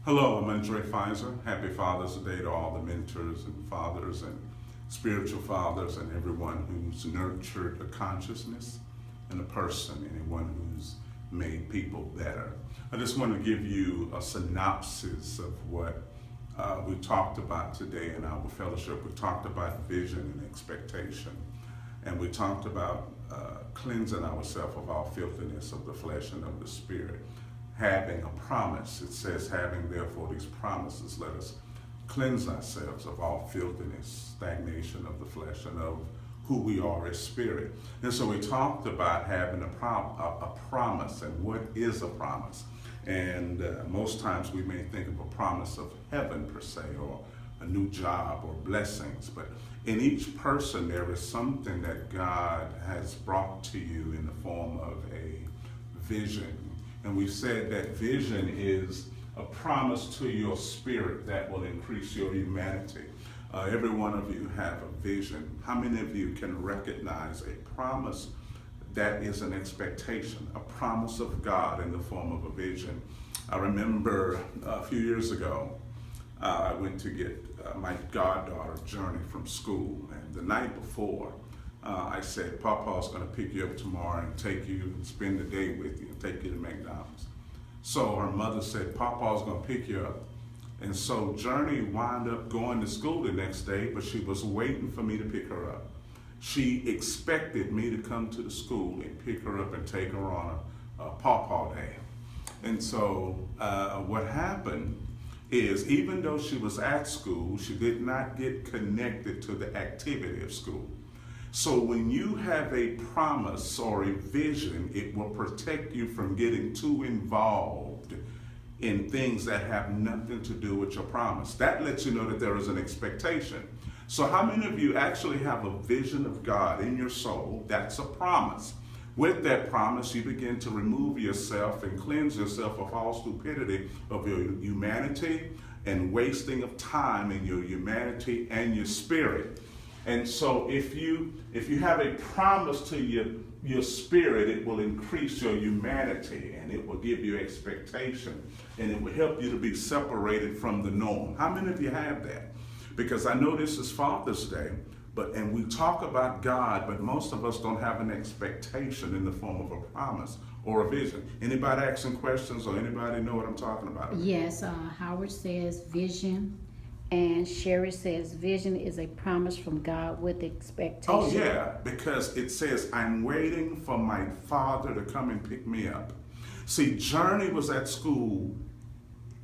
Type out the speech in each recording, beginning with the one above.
Hello, I'm Fizer. Happy Father's Day to all the mentors and fathers and spiritual fathers and everyone who's nurtured a consciousness and a person, anyone who's made people better. I just want to give you a synopsis of what we talked about today in our fellowship. We talked about vision and expectation, and we talked about cleansing ourselves of all filthiness of the flesh and of the spirit. Having a promise. It says, having therefore these promises, let us cleanse ourselves of all filthiness, stagnation of the flesh, and of who we are as spirit. And so we talked about having a promise, and what is a promise. And most times we may think of a promise of heaven per se, or a new job, or blessings. But in each person there is something that God has brought to you in the form of a vision. And we said that vision is a promise to your spirit that will increase your humanity. Every one of you have a vision. How many of you can recognize a promise that is an expectation, a promise of God in the form of a vision? I remember a few years ago, I went to get my goddaughter Journey from school, and the night before, I said, Papa's going to pick you up tomorrow and take you and spend the day with you and take you to McDonald's. So her mother said, Papa's going to pick you up. And so Journey wound up going to school the next day, but she was waiting for me to pick her up. She expected me to come to the school and pick her up and take her on a Pawpaw day. And so what happened is, even though she was at school, she did not get connected to the activity of school. So when you have a promise or a vision, it will protect you from getting too involved in things that have nothing to do with your promise. That lets you know that there is an expectation. So how many of you actually have a vision of God in your soul? That's a promise. With that promise, you begin to remove yourself and cleanse yourself of all stupidity of your humanity and wasting of time in your humanity and your spirit. And so if you have a promise to your spirit, it will increase your humanity, and it will give you expectation, and it will help you to be separated from the norm. How many of you have that? Because I know this is Father's Day, and we talk about God, but most of us don't have an expectation in the form of a promise or a vision. Anybody asking questions, or anybody know what I'm talking about? Yes, Howard says vision. And Sherry says vision is a promise from God with expectation. Oh yeah, because it says, I'm waiting for my Father to come and pick me up. See, Journey was at school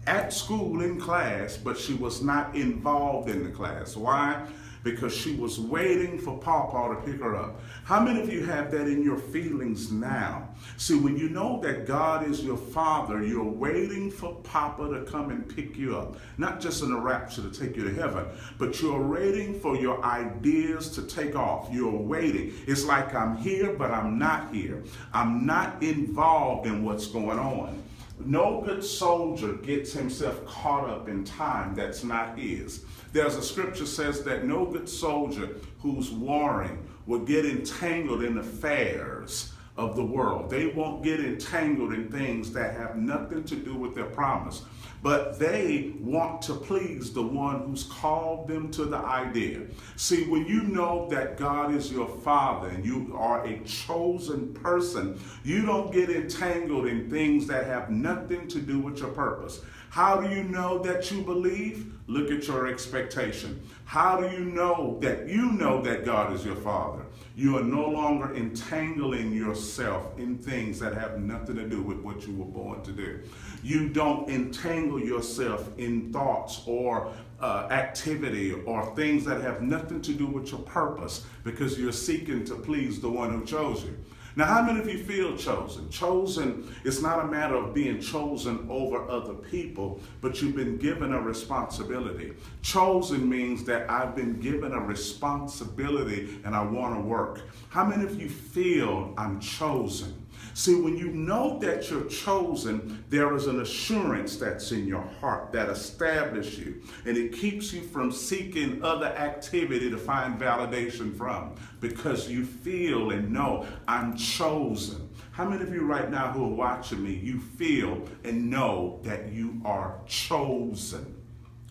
in class, but she was not involved in the class. Why? Because she was waiting for Pawpaw to pick her up. How many of you have that in your feelings now? See, when you know that God is your Father, you're waiting for Papa to come and pick you up. Not just in a rapture to take you to heaven, but you're waiting for your ideas to take off. You're waiting. It's like, I'm here, but I'm not here. I'm not involved in what's going on. No good soldier gets himself caught up in time that's not his. There's a scripture says that no good soldier who's warring will get entangled in affairs of the world. They won't get entangled in things that have nothing to do with their promise. But they want to please the one who's called them to the idea. See, when you know that God is your Father and you are a chosen person, you don't get entangled in things that have nothing to do with your purpose. How do you know that you believe? Look at your expectation. How do you know that God is your Father? You are no longer entangling yourself in things that have nothing to do with what you were born to do. You don't entangle yourself in thoughts or activity or things that have nothing to do with your purpose, because you're seeking to please the one who chose you. Now, how many of you feel chosen? Chosen is not a matter of being chosen over other people, but you've been given a responsibility. Chosen means that I've been given a responsibility and I want to work. How many of you feel I'm chosen? See, when you know that you're chosen, there is an assurance that's in your heart that establishes you, and it keeps you from seeking other activity to find validation from, because you feel and know, I'm chosen. How many of you right now who are watching me, you feel and know that you are chosen?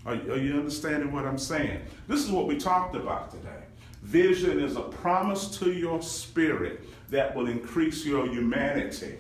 Are you understanding what I'm saying? This is what we talked about today. Vision is a promise to your spirit that will increase your humanity.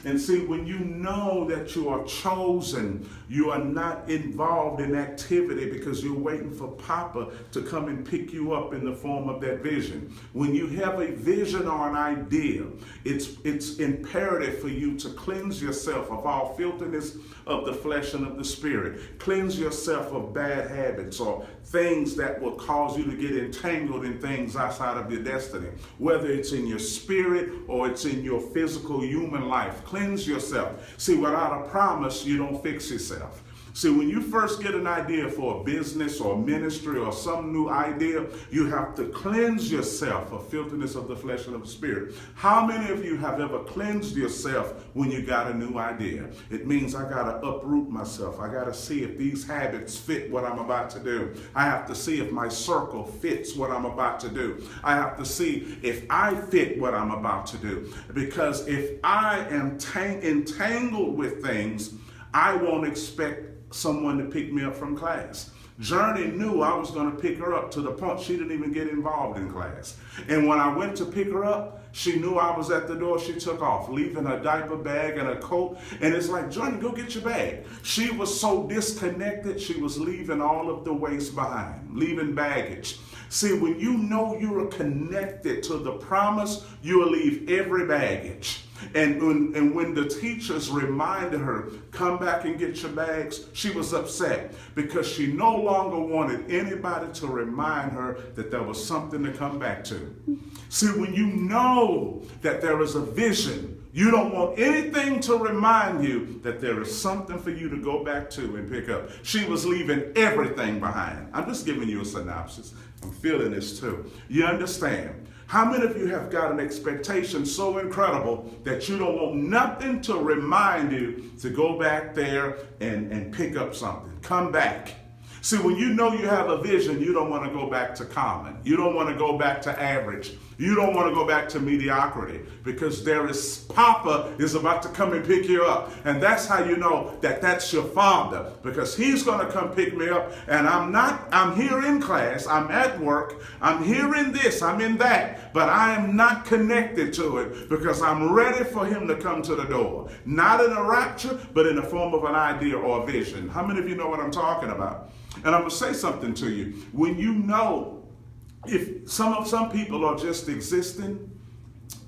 And see, when you know that you are chosen, you are not involved in activity because you're waiting for Papa to come and pick you up in the form of that vision. When you have a vision or an idea, it's imperative for you to cleanse yourself of all filthiness of the flesh and of the spirit. Cleanse yourself of bad habits or things that will cause you to get entangled in things outside of your destiny, whether it's in your spirit or it's in your physical human life. Cleanse yourself. See, without a promise, you don't fix yourself. See, when you first get an idea for a business or a ministry or some new idea, you have to cleanse yourself of filthiness of the flesh and of the spirit. How many of you have ever cleansed yourself when you got a new idea? It means I got to uproot myself. I got to see if these habits fit what I'm about to do. I have to see if my circle fits what I'm about to do. I have to see if I fit what I'm about to do. Because if I am entangled with things, I won't expect someone to pick me up from class. Journey knew I was going to pick her up to the point she didn't even get involved in class. And when I went to pick her up, she knew I was at the door. She took off, leaving her diaper bag and her coat. And it's like, Journey, go get your bag. She was so disconnected, she was leaving all of the waste behind, leaving baggage. See, when you know you are connected to the promise, you will leave every baggage. And when the teachers reminded her, come back and get your bags, she was upset because she no longer wanted anybody to remind her that there was something to come back to. See, when you know that there is a vision, you don't want anything to remind you that there is something for you to go back to and pick up. She was leaving everything behind. I'm just giving you a synopsis. I'm feeling this too. You understand? How many of you have got an expectation so incredible that you don't want nothing to remind you to go back there and pick up something? Come back. See, when you know you have a vision, you don't want to go back to common. You don't want to go back to average. You don't want to go back to mediocrity, because Papa is about to come and pick you up. And that's how you know that that's your Father, because he's going to come pick me up. And I'm here in class, I'm at work, I'm here in this, I'm in that, but I am not connected to it because I'm ready for him to come to the door. Not in a rapture, but in the form of an idea or a vision. How many of you know what I'm talking about? And I'm going to say something to you. When you know, if some people are just existing,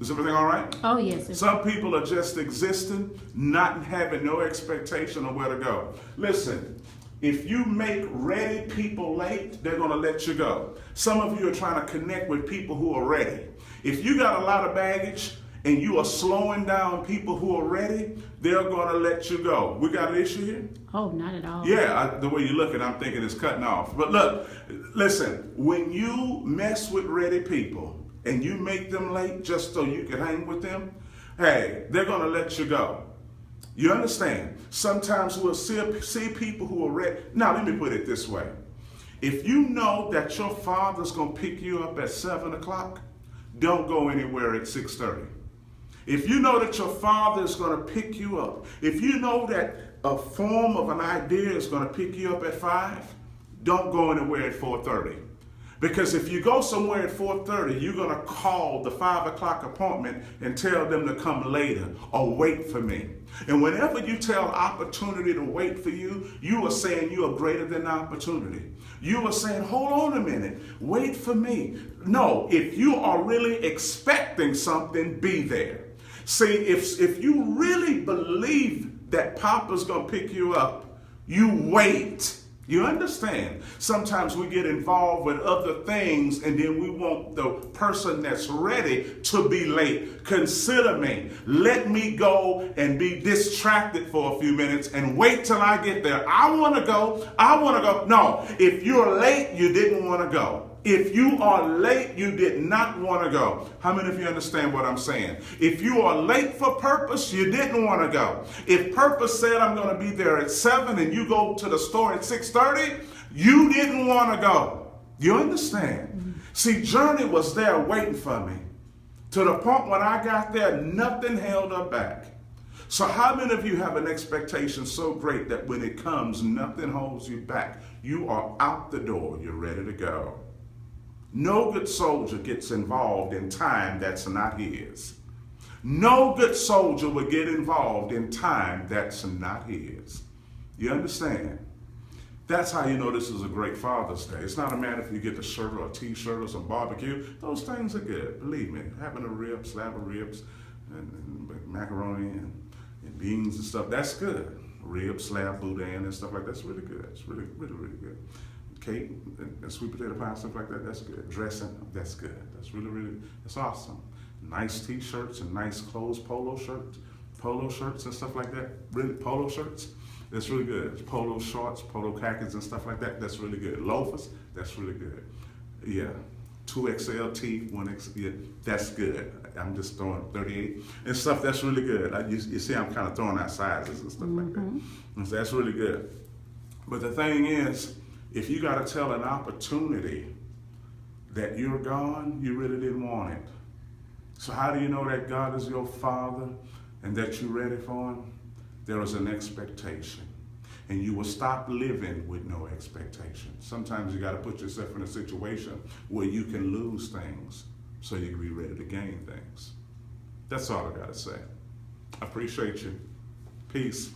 is everything all right? Oh, yes. Some people are just existing, not having no expectation of where to go. Listen, if you make ready people late, they're going to let you go. Some of you are trying to connect with people who are ready. If you got a lot of baggage and you are slowing down people who are ready, they're going to let you go. We got an issue here? Oh, not at all. Yeah, the way you're looking, I'm thinking it's cutting off. But look, listen, when you mess with ready people and you make them late just so you can hang with them, hey, they're going to let you go. You understand? Sometimes we'll see people who are ready. Now, let me put it this way. If you know that your father's going to pick you up at 7 o'clock, don't go anywhere at 6:30. If you know that your father is going to pick you up, if you know that a form of an idea is going to pick you up at 5, don't go anywhere at 4:30. Because if you go somewhere at 4:30, you're going to call the 5 o'clock appointment and tell them to come later or wait for me. And whenever you tell opportunity to wait for you, you are saying you are greater than opportunity. You are saying, hold on a minute, wait for me. No, if you are really expecting something, be there. See, if you really believe that Papa's going to pick you up, you wait. You understand? Sometimes we get involved with other things and then we want the person that's ready to be late. Consider me. Let me go and be distracted for a few minutes and wait till I get there. I want to go. I want to go. No, if you're late, you didn't want to go. If you are late, you did not want to go. How many of you understand what I'm saying? If you are late for purpose, you didn't want to go. If purpose said I'm going to be there at 7 and you go to the store at 6:30, you didn't want to go. You understand? Mm-hmm. See, Journey was there waiting for me. To the point when I got there, nothing held her back. So how many of you have an expectation so great that when it comes, nothing holds you back? You are out the door. You're ready to go. No good soldier gets involved in time that's not his. No good soldier would get involved in time that's not his. You understand? That's how you know this is a great Father's Day. It's not a matter if you get a shirt or a t-shirt or some barbecue. Those things are good. Believe me. Having a rib, slab of ribs, and macaroni and beans and stuff, that's good. Rib, slab, boudin, and stuff like that's really good. It's really, really, really good. Cake and sweet potato pie, stuff like that, that's good. Dressing, that's good. That's really, really, that's awesome. Nice t-shirts and nice clothes, polo shirts and stuff like that. Really, polo shirts, that's really good. Polo shorts, polo khakis and stuff like that, that's really good. Loafers, that's really good. Yeah. 2XL tee, 1X, yeah, that's good. I'm just throwing 38 and stuff, that's really good. You see I'm kind of throwing out sizes and stuff like that. And so that's really good. But the thing is, if you got to tell an opportunity that you're gone, you really didn't want it. So how do you know that God is your Father and that you're ready for Him? There is an expectation. And you will stop living with no expectation. Sometimes you got to put yourself in a situation where you can lose things so you can be ready to gain things. That's all I got to say. I appreciate you. Peace.